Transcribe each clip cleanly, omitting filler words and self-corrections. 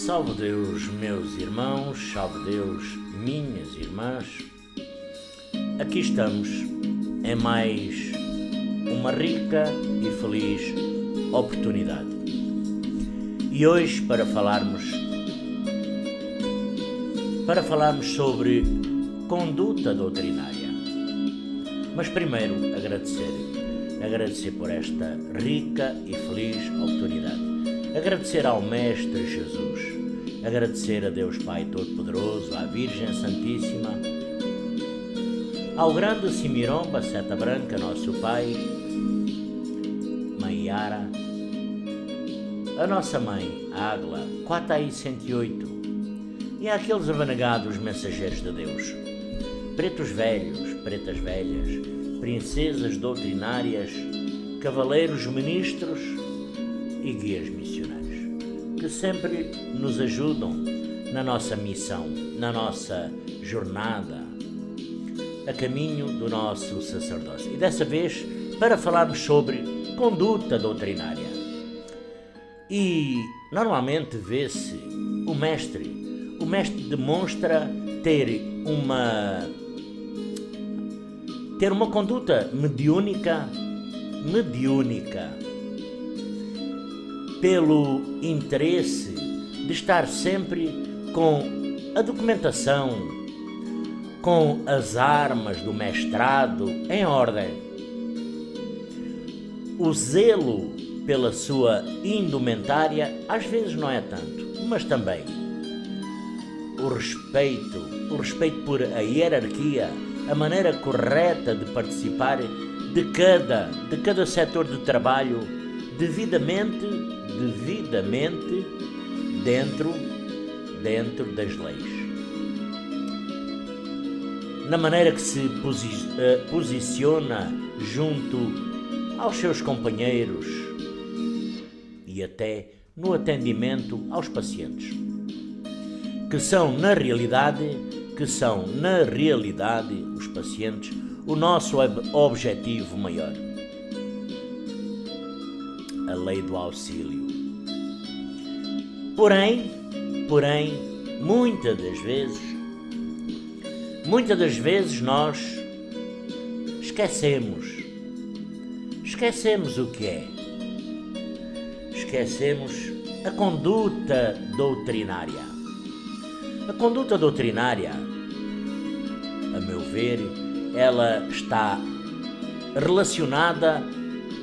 Salve Deus, meus irmãos, salve Deus, minhas irmãs. Aqui estamos em mais uma rica e feliz oportunidade. E hoje para falarmos sobre conduta doutrinária. Mas primeiro agradecer por esta rica e feliz oportunidade. Agradecer ao Mestre Jesus, agradecer a Deus Pai Todo-Poderoso, à Virgem Santíssima, ao grande Simiromba, Seta Branca, nosso Pai, Mãe Yara, a nossa Mãe Águila, Quatai 108, e àqueles abanagados mensageiros de Deus, pretos velhos, pretas velhas, princesas doutrinárias, cavaleiros ministros e guias missionários, que sempre nos ajudam na nossa missão, na nossa jornada, a caminho do nosso sacerdócio. E dessa vez, para falarmos sobre conduta doutrinária. E normalmente vê-se o mestre demonstra ter uma conduta mediúnica, pelo interesse de estar sempre com a documentação, com as armas do mestrado em ordem. O zelo pela sua indumentária às vezes não é tanto, mas também o respeito por a hierarquia, a maneira correta de participar de cada setor de trabalho devidamente dentro das leis. Na maneira que se posiciona junto aos seus companheiros e até no atendimento aos pacientes, que são na realidade os pacientes o nosso objetivo maior. A lei do auxílio. Porém, muitas das vezes nós esquecemos o que é. Esquecemos a conduta doutrinária. A conduta doutrinária, a meu ver, ela está relacionada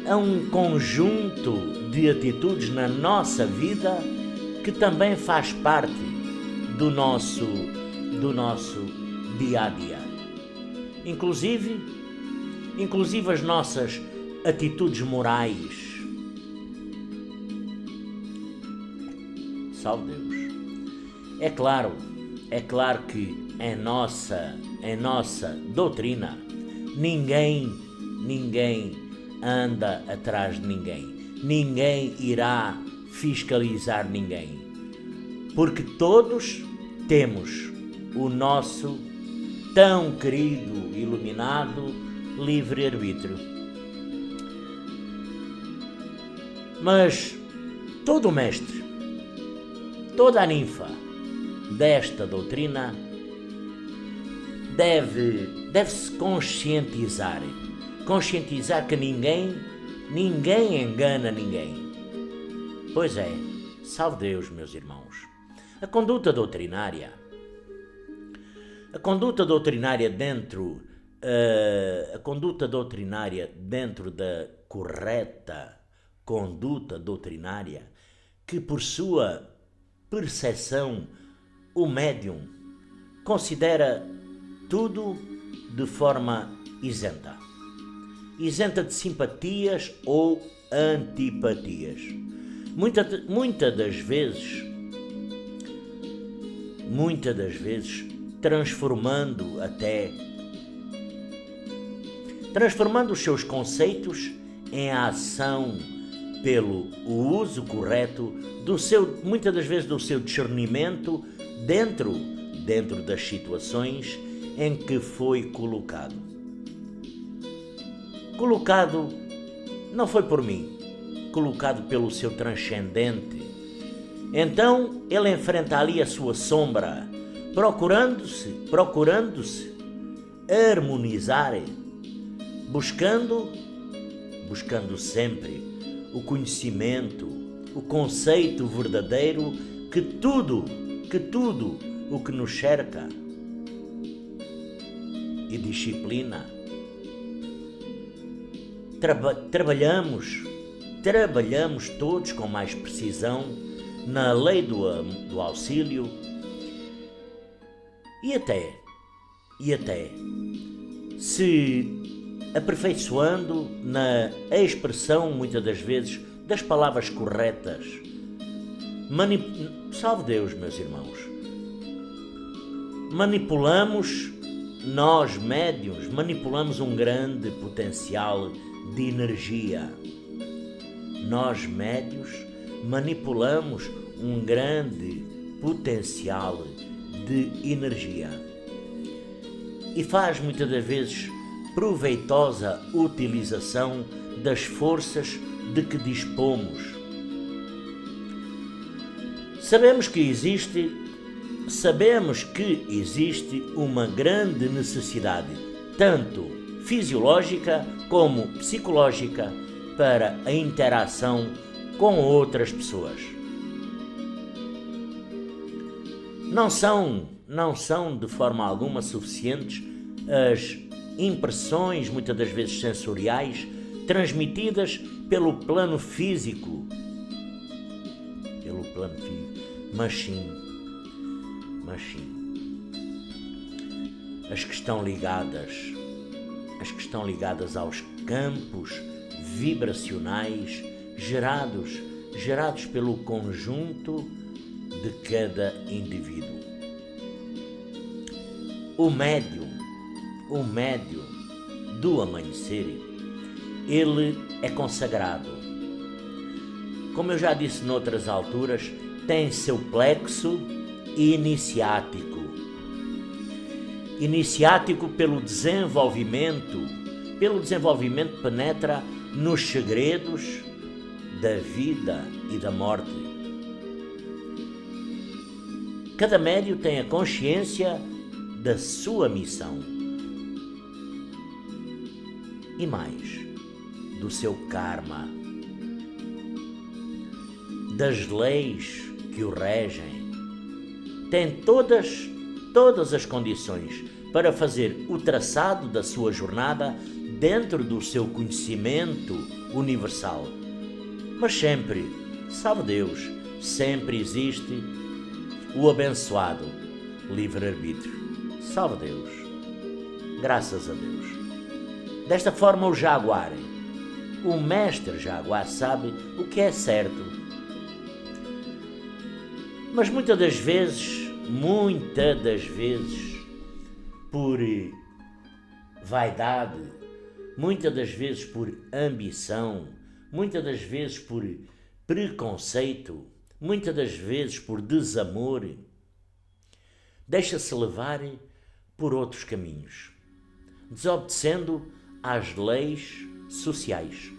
a um conjunto de atitudes na nossa vida que também faz parte do nosso dia a dia. Inclusive as nossas atitudes morais. Salve Deus. É claro que em nossa doutrina ninguém anda atrás de ninguém irá fiscalizar ninguém, porque todos temos o nosso tão querido, iluminado livre-arbítrio. Mas todo o mestre, toda a ninfa desta doutrina deve-se conscientizar que ninguém engana ninguém. Pois é, salve Deus, meus irmãos. A conduta doutrinária dentro da correta conduta doutrinária, que por sua percepção o médium considera tudo de forma isenta de simpatias ou antipatias. Muitas das vezes transformando os seus conceitos em ação pelo uso correto muitas das vezes do seu discernimento dentro das situações em que foi colocado. Não foi por mim, colocado pelo seu transcendente Então ele enfrenta ali a sua sombra, procurando-se harmonizar, buscando sempre o conhecimento, o conceito verdadeiro que tudo o que nos cerca e disciplina. Trabalhamos todos com mais precisão na lei do auxílio e até se aperfeiçoando na expressão, muitas das vezes, das palavras corretas. Salve Deus, meus irmãos. Nós médiuns, manipulamos um grande potencial de energia. Nós médiuns manipulamos um grande potencial de energia. E faz muitas das vezes proveitosa utilização das forças de que dispomos. Sabemos que existe uma grande necessidade, tanto fisiológica como psicológica, para a interação com outras pessoas. Não são de forma alguma suficientes as impressões, muitas das vezes sensoriais, transmitidas pelo plano físico, mas sim as que estão ligadas aos campos vibracionais gerados pelo conjunto de cada indivíduo. O médium do amanhecer, ele é consagrado. Como eu já disse noutras alturas, tem seu plexo iniciático pelo desenvolvimento penetra nos segredos da vida e da morte. Cada médium tem a consciência da sua missão e mais, do seu karma, das leis que o regem. Tem todas as condições para fazer o traçado da sua jornada dentro do seu conhecimento universal. Mas sempre, sabe Deus, sempre existe o abençoado livre-arbítrio. Salve Deus, graças a Deus. Desta forma o jaguar, o mestre jaguar, sabe o que é certo. Mas muitas das vezes, por vaidade, muitas das vezes por ambição, muitas das vezes por preconceito, muitas das vezes por desamor, deixa-se levar por outros caminhos, desobedecendo às leis sociais,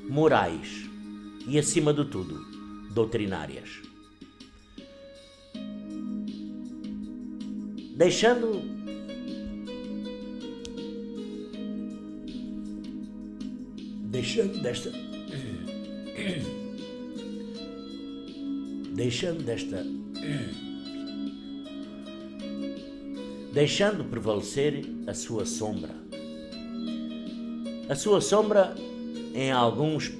morais e, acima de tudo, doutrinárias. Deixando prevalecer a sua sombra. A sua sombra, em alguns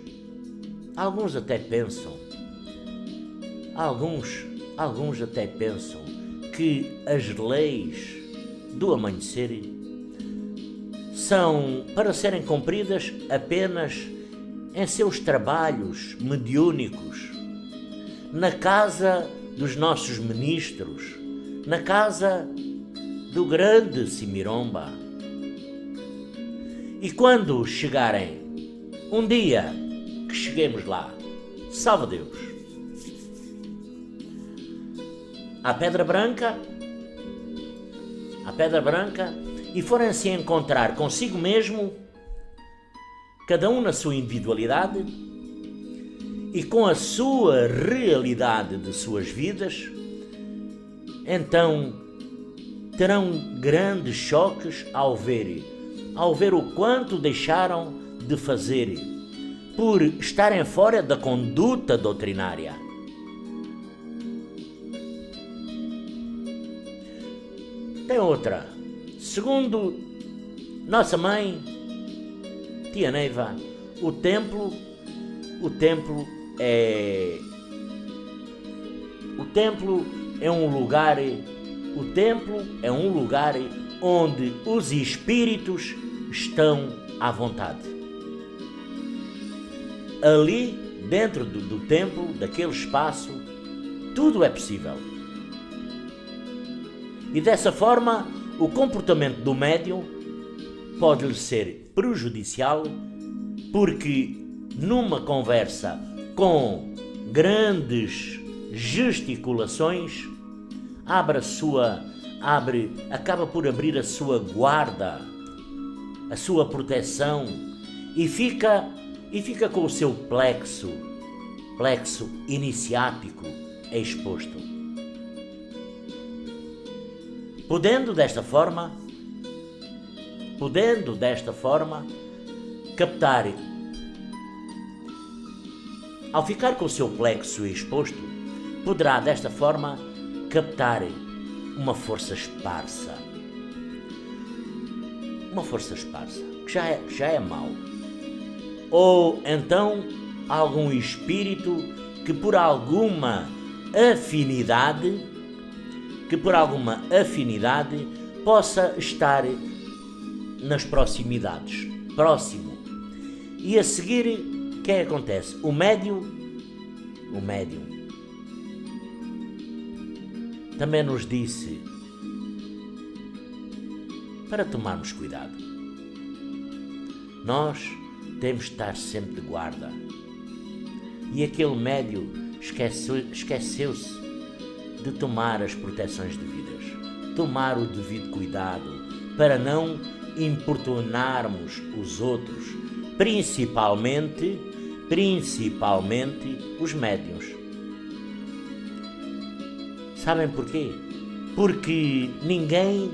até pensam, alguns até pensam que as leis do amanhecer são para serem cumpridas apenas em seus trabalhos mediúnicos, na casa dos nossos ministros, na casa do grande Simiromba. E quando chegarem, um dia que cheguemos lá, salve Deus, à Pedra Branca, e forem se encontrar consigo mesmo, cada um na sua individualidade, e com a sua realidade de suas vidas, então terão grandes choques ao ver o quanto deixaram de fazer por estarem fora da conduta doutrinária. Tem outra. Segundo nossa mãe, tia Neiva, o templo é um lugar onde os espíritos estão à vontade. Ali, dentro do templo, daquele espaço, tudo é possível. E dessa forma, o comportamento do médium pode-lhe ser prejudicial, porque numa conversa com grandes gesticulações, acaba por abrir a sua guarda, a sua proteção, e fica com o seu plexo iniciático exposto. Podendo desta forma captar, ao ficar com o seu plexo exposto, poderá desta forma captar uma força esparsa, que já é mau, ou então algum espírito que por alguma afinidade possa estar nas proximidades, próximo. E a seguir, o que é que acontece? O médium também nos disse para tomarmos cuidado. Nós temos de estar sempre de guarda. E aquele médium esqueceu-se de tomar as proteções devidas, tomar o devido cuidado para não importunarmos os outros, principalmente os médiuns. Sabem porquê? Porque ninguém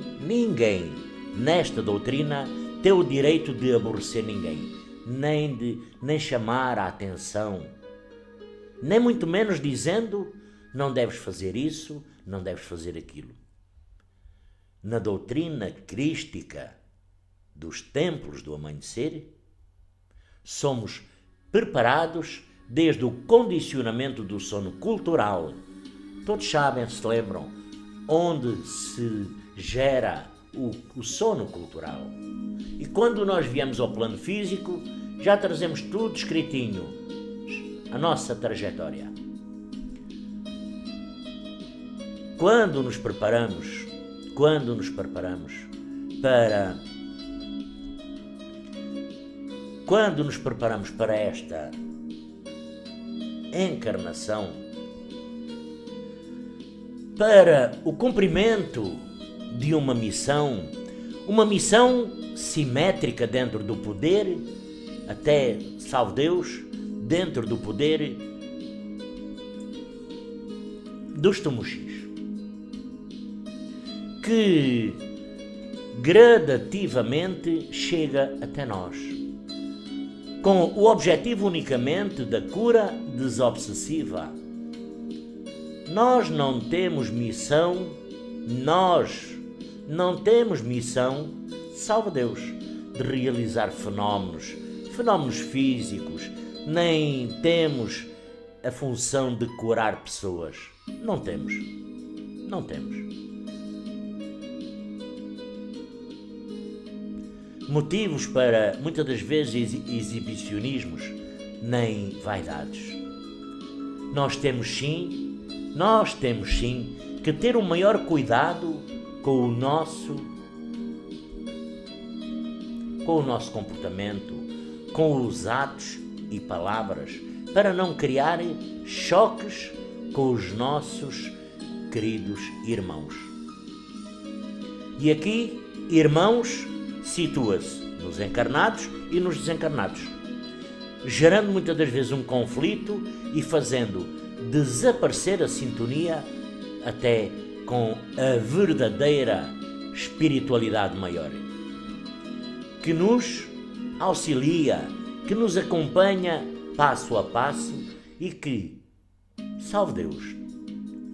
nesta doutrina tem o direito de aborrecer ninguém, nem chamar a atenção, nem muito menos dizendo não deves fazer isso, não deves fazer aquilo. Na doutrina crística dos templos do amanhecer, somos preparados desde o condicionamento do sono cultural. Todos sabem, se lembram, onde se gera o sono cultural. E quando nós viemos ao plano físico, já trazemos tudo escritinho, a nossa trajetória. Quando nos preparamos para esta encarnação, para o cumprimento de uma missão simétrica dentro do poder, até, salve Deus, dentro do poder dos Tamuxis, que gradativamente chega até nós, com o objetivo unicamente da cura desobsessiva. Nós não temos missão, salve Deus, de realizar fenómenos físicos, nem temos a função de curar pessoas. Não temos. Motivos para, muitas das vezes, exibicionismos, nem vaidades. Nós temos sim que ter um maior cuidado com o nosso comportamento, com os atos e palavras, para não criar choques com os nossos queridos irmãos. E aqui, irmãos, situa-se nos encarnados e nos desencarnados. gerando muitas das vezes um conflito e fazendo desaparecer a sintonia até com a verdadeira espiritualidade maior, que nos auxilia, que nos acompanha passo a passo e que, salve Deus,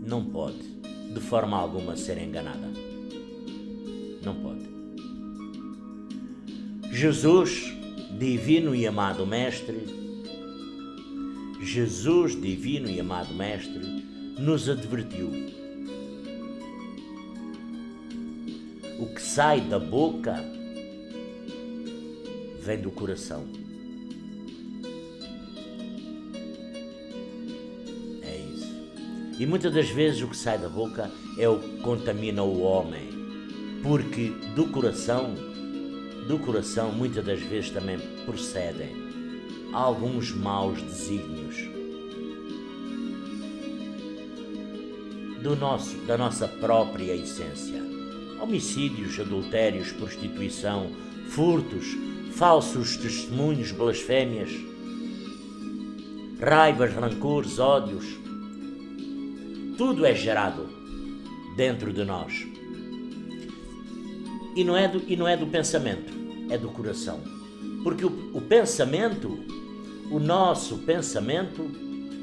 não pode de forma alguma ser enganada. Não pode. Jesus, divino e amado Mestre, Jesus, divino e amado Mestre, nos advertiu: o que sai da boca vem do coração. É isso. E muitas das vezes o que sai da boca é o que contamina o homem, porque do coração muitas das vezes também procedem alguns maus desígnios da nossa própria essência. Homicídios, adultérios, prostituição, furtos, falsos testemunhos, blasfémias, raivas, rancores, ódios. Tudo é gerado dentro de nós. E não é do pensamento, é do coração. Porque o pensamento, o nosso pensamento,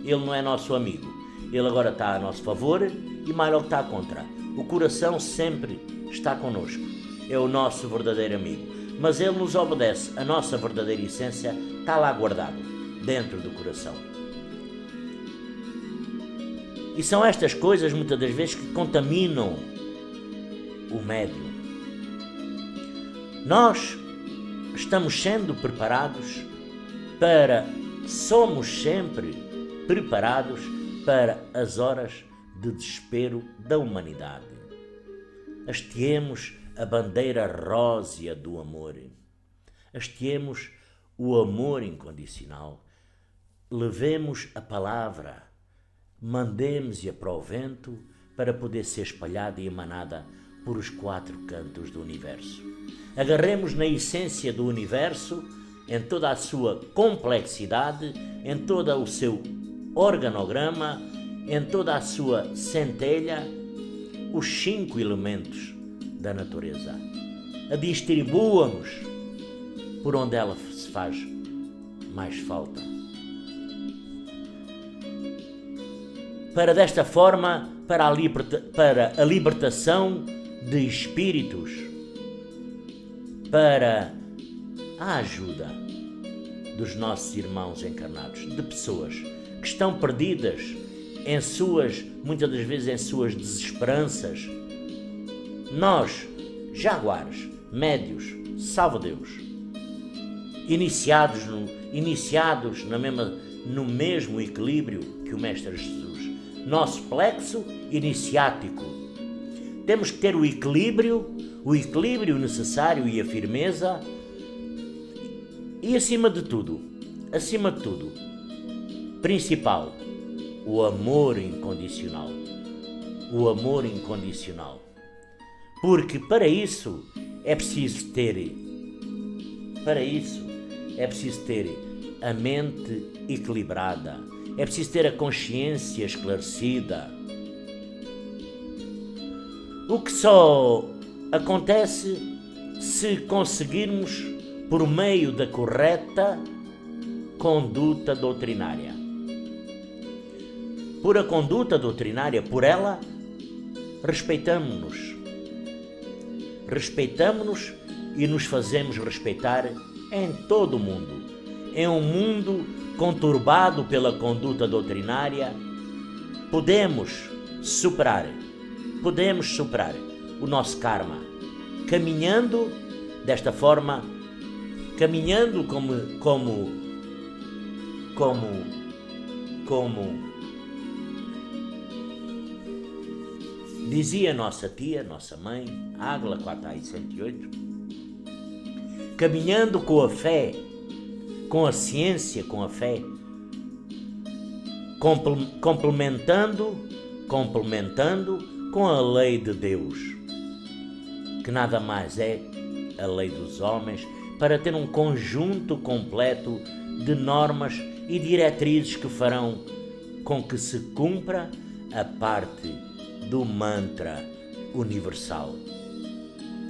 ele não é nosso amigo. Ele agora está a nosso favor e mais logo está contra. O coração sempre está connosco. É o nosso verdadeiro amigo. Mas ele nos obedece. A nossa verdadeira essência está lá guardado, dentro do coração. E são estas coisas, muitas das vezes, que contaminam o médium. Nós estamos sendo preparados somos sempre preparados para as horas de desespero da humanidade. Hasteemos a bandeira rósea do amor. Hasteemos o amor incondicional. Levemos a palavra, mandemos-a para o vento para poder ser espalhada e emanada por os 4 cantos do universo. Agarremos na essência do universo, em toda a sua complexidade, em todo o seu organograma, em toda a sua centelha, os 5 elementos da natureza. A distribuamos por onde ela se faz mais falta. Para desta forma, para a libertação de espíritos, para a ajuda dos nossos irmãos encarnados, de pessoas que estão perdidas muitas das vezes em suas desesperanças. Nós, jaguares, médios, salva-Deus, iniciados no mesmo equilíbrio que o Mestre Jesus, nosso plexo iniciático. Temos que ter o equilíbrio necessário e a firmeza e acima de tudo, principal, o amor incondicional. O amor incondicional. Porque para isso é preciso ter a mente equilibrada, é preciso ter a consciência esclarecida. O que só acontece se conseguirmos por meio da correta conduta doutrinária. Por a conduta doutrinária, por ela, respeitamo-nos e nos fazemos respeitar em todo o mundo. Em um mundo conturbado pela conduta doutrinária, podemos superar o nosso karma, caminhando desta forma, caminhando como dizia nossa tia, nossa mãe, Águila 4A108, caminhando com a fé, com a ciência, com a fé, complementando com a lei de Deus, que nada mais é a lei dos homens, para ter um conjunto completo de normas e diretrizes que farão com que se cumpra a parte do mantra universal.